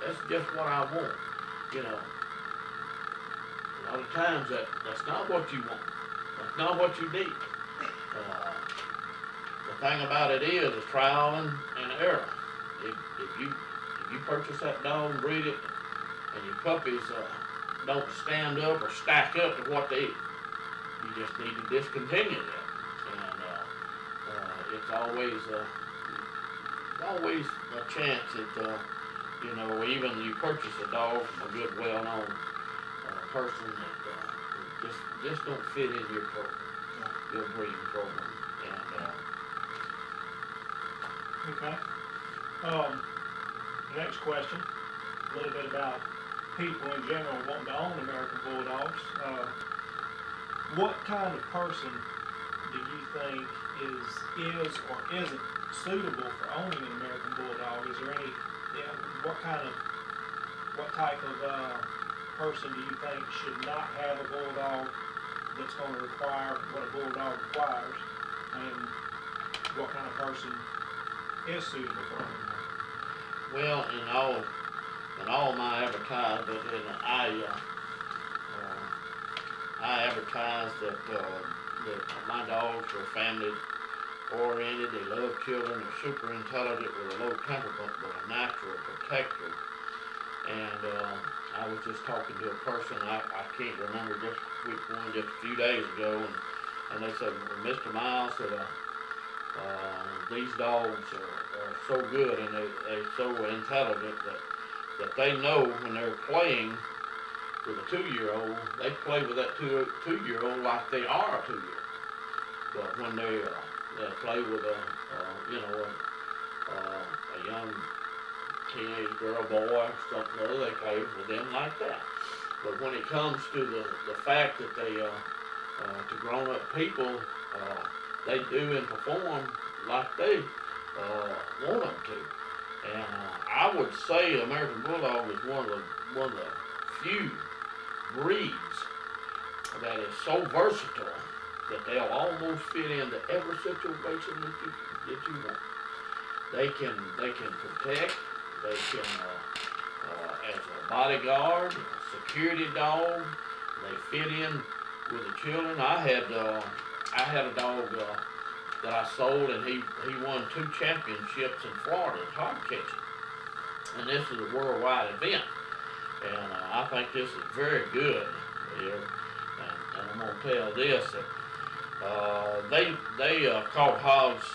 that's just what I want. You know, a lot of times that's not what you want. That's not what you need. Uh, the thing about it is trial and error. If you purchase that dog and breed it, and your puppies don't stand up or stack up to what they eat, you just need to discontinue that. And it's always a chance that even you purchase a dog from a good, well-known person that just don't fit in your program, your breeding program. And okay. The next question, a little bit about people in general wanting to own American Bulldogs. What kind of person do you think is or isn't suitable for owning an American Bulldog? Is there any, what type of person do you think should not have a Bulldog that's going to require what a Bulldog requires, and what kind of person is suitable for owning one? well, in all my advertisements, I advertise that my dogs are family oriented. They love children. They're super intelligent with a low temperament, but a natural protector. And I was just talking to a person, I can't remember just which one, just a few days ago, and they said, well, Mr. Miles said, these dogs are so good and they're so intelligent that they know when they're playing with a 2-year-old, they play with that two-year-old like they are a 2-year-old. But when they play with a young teenage girl, boy, something or other, they play with them like that. But when it comes to the fact that they, to grown-up people, they do and perform like they want them to. And I would say American Bulldog is one of the few breeds that is so versatile that they'll almost fit into every situation that you want. They can protect. They can as a bodyguard, a security dog. They fit in with the children. I had a dog that I sold, and he won 2 championships in Florida in hog catching. And this is a worldwide event. And I think this is very good here. And I'm going to tell this, that they caught hogs,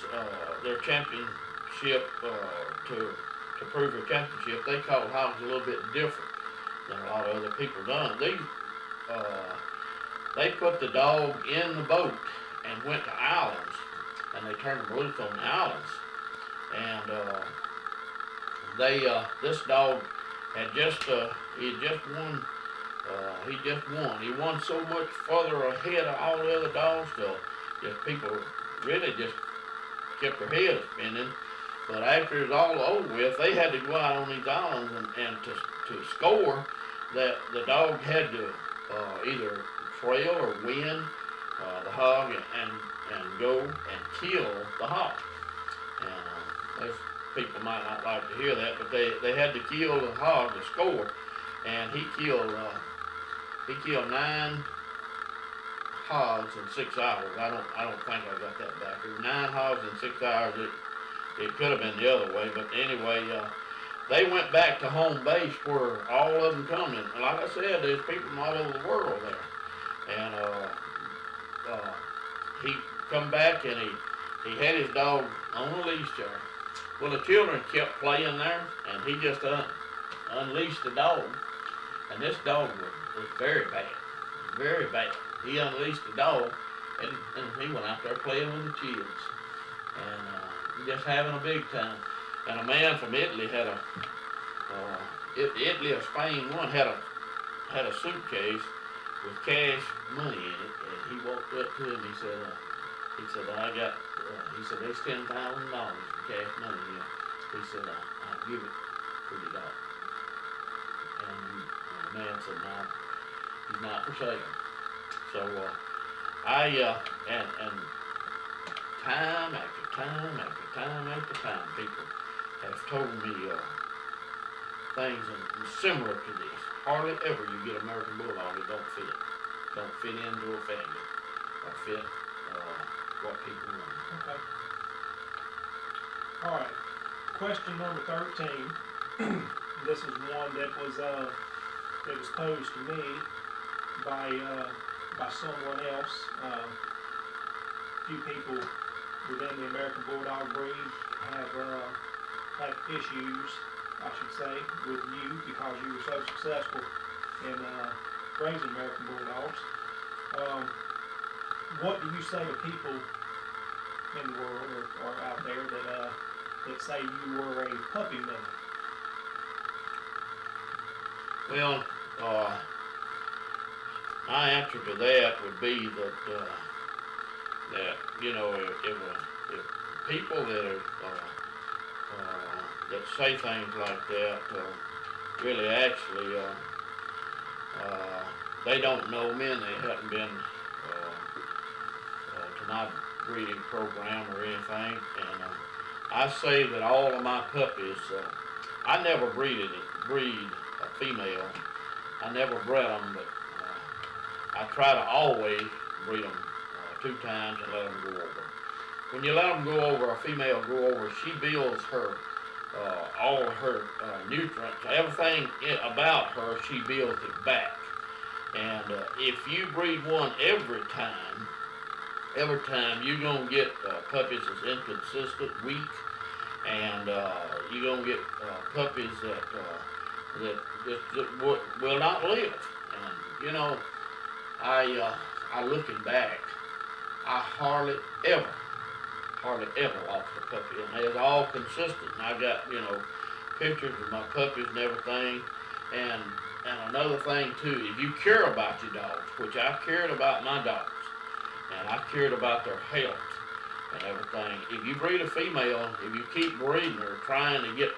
their championship, to prove their championship. They caught hogs a little bit different than a lot of other people done. They put the dog in the boat and went to islands, and they turned them loose on the islands. And this dog had he just won. He won so much further ahead of all the other dogs, so just people really just kept their heads spinning. But after it was all over with, they had to go out on these islands and to score, that the dog had to either trail or win the hog and go and kill the hog. And most people might not like to hear that, but they had to kill the hog to score, and he killed 9 hogs in 6 hours. I don't think I got that back. It was 9 hogs in 6 hours. It could have been the other way, but anyway, they went back to home base where all of them come in. And like I said, there's people from all over the world there. And he come back and he had his dog on a leash there. Well, the children kept playing there, and he just unleashed the dog. And this dog was very bad, very bad. He unleashed the dog, and he went out there playing with the kids. And just having a big time. And a man from Italy had Italy or Spain, one had a suitcase with cash money in it, and he walked up to him. He said, there's $10,000 for cash money here. He said, I'll give it for your dog. And the man said, no, he's not for sale. So and time after time after time after time, people have told me things similar to this. Hardly ever you get American Bulldog that don't fit into a family or fit what people want. Okay. All right. Question number 13. This is one that was posed to me by someone else. A few people within the American Bulldog breed have issues, I should say, with you because you were so successful in raising American Bulldogs. What do you say to people in the world or out there that say you were a puppy miller? Well, my answer to that would be that you know if people that are that say things like that really actually they don't know me and they haven't been to my breeding program or anything. And I say that all of my puppies, I never breed a female. I never bred them, but I try to always breed them 2 times and let them go over. When you let them go over, a female go over, she builds her all of her nutrients, everything about her, she builds it back. And if you breed one every time you're gonna get puppies that's inconsistent, weak, and you're gonna get puppies that will not live. And you know, I looking back, I hardly ever lost a puppy, and they was all consistent. And I got pictures of my puppies and everything. And another thing too, if you care about your dogs, which I cared about my dogs, and I cared about their health and everything. If you breed a female, if you keep breeding her, trying to get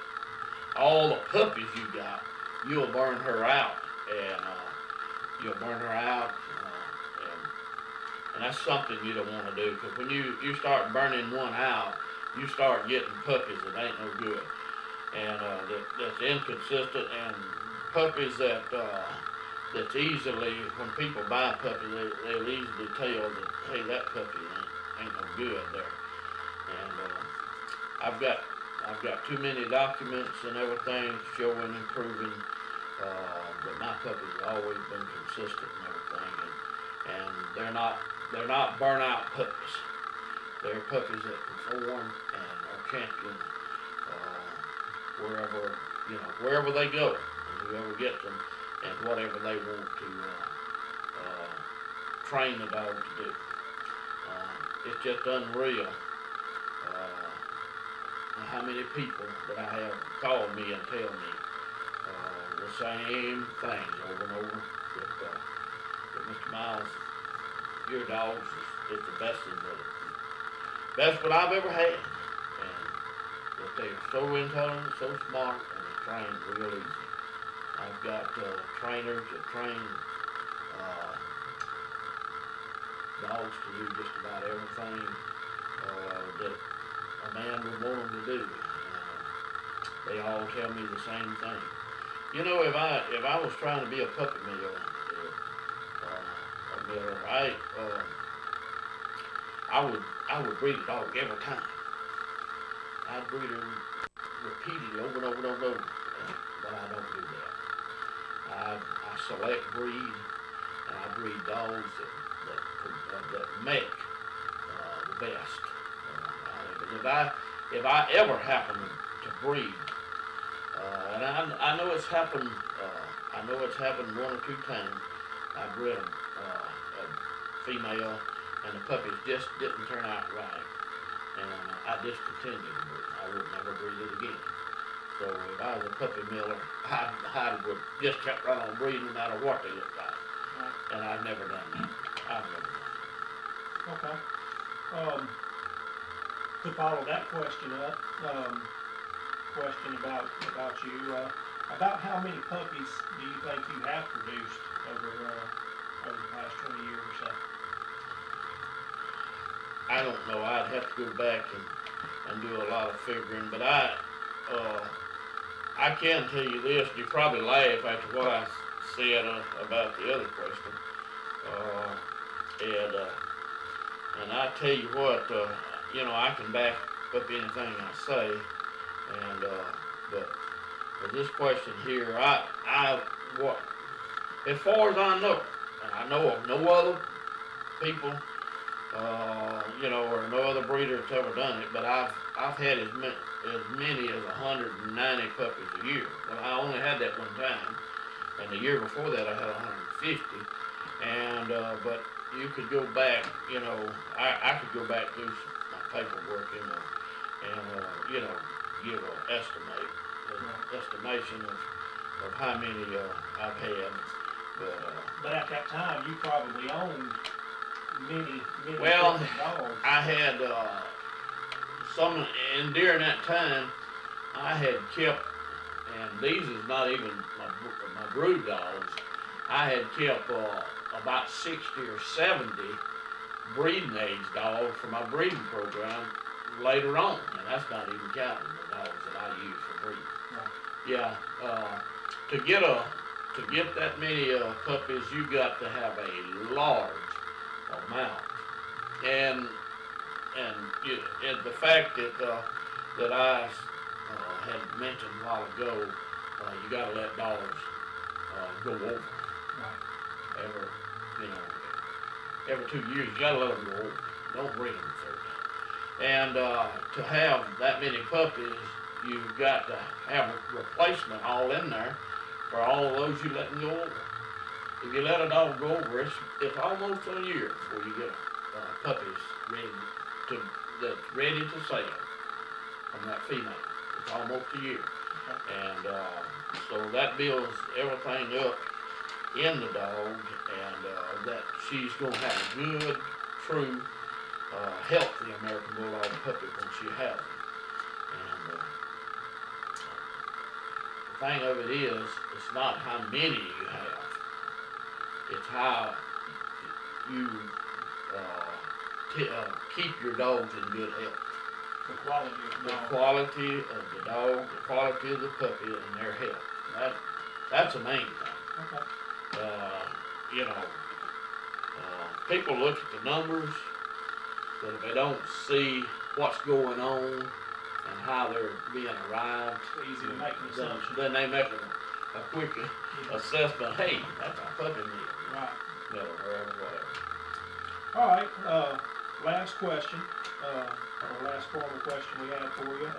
all the puppies you got, you'll burn her out, and and that's something you don't want to do, because when you start burning one out, you start getting puppies that ain't no good, and that's inconsistent, and puppies that's easily, when people buy puppies, they'll easily tell that, hey, that puppy ain't no good there. And I've got too many documents and everything showing improving, but my puppies have always been consistent and everything, and they're not burnout puppies. They're puppies that perform and are champion wherever they go, and whoever gets them, and whatever they want to train the dog to do. It's just unreal how many people that I have called me and tell me the same things over and over. That Mr. Miles, your dogs is the best what I've ever had, and that they're so intelligent, so smart, and they train real easy. I've got trainers that train dogs to do just about everything that a man would want them to do. They all tell me the same thing. You know, if I was trying to be a puppy miller, I would breed a dog every time. I'd breed her repeatedly over and over and over and over, but I don't do that. I select breed, and I breed dogs that make the best. But if I ever happen to breed, and I know it's happened. I know it's happened 1 or 2 times. I bred a female, and the puppies just didn't turn out right, and I discontinued them. I would never breed it again. So if I was a puppy miller, I would just kept right on breeding no matter what they looked like. Right. And I've never done that. I've never done that. Okay. To follow that question up, question about you, about how many puppies do you think you have produced over the past 20 years or so? I don't know. I'd have to go back and do a lot of figuring, but I can tell you this, you probably laugh after what I said about the other question. And I tell you what, I can back up anything I say. And but for this question here, what, as far as I know, and I know of no other people, or no other breeder that's ever done it, but I've had as many as 190 puppies a year. Well, I only had that one time, and the year before that I had 150. And but you could go back, I could go back through my paperwork and give an estimation of how many I've had. But at that time, you probably owned many well, different dogs. I had some, and during that time, I had kept, and these is not even my brood dogs. I had kept about 60 or 70 breeding age dogs for my breeding program later on, and that's not even counting the dogs that I use for breeding. Right. Yeah, to get that many puppies, you got to have a large amount, and the fact that I had mentioned a while ago, you got to let dogs go over. Right. Every 2 years, you got to let them go over. Don't bring them third. And to have that many puppies, you've got to have a replacement all in there for all of those you let them go over. If you let a dog go over, it's almost a year before you get puppies that's ready to sell from that female. It's almost a year. Okay. And so that builds everything up in the dog, and that she's going to have a good, true, healthy American Bulldog puppy when she has them. And the thing of it is, it's not how many you have, it's how you keep your dogs in good health. The quality of the The dog. quality of the dog, the quality of the puppy, and their health. That's the main thing. Okay. People look at the numbers, but if they don't see what's going on and how they're being arrived, It's easy to make an assumption. then they make a quick assessment. Hey, that's our puppy meal. Right. Or whatever. All right. Last question, or last formal question we have for you.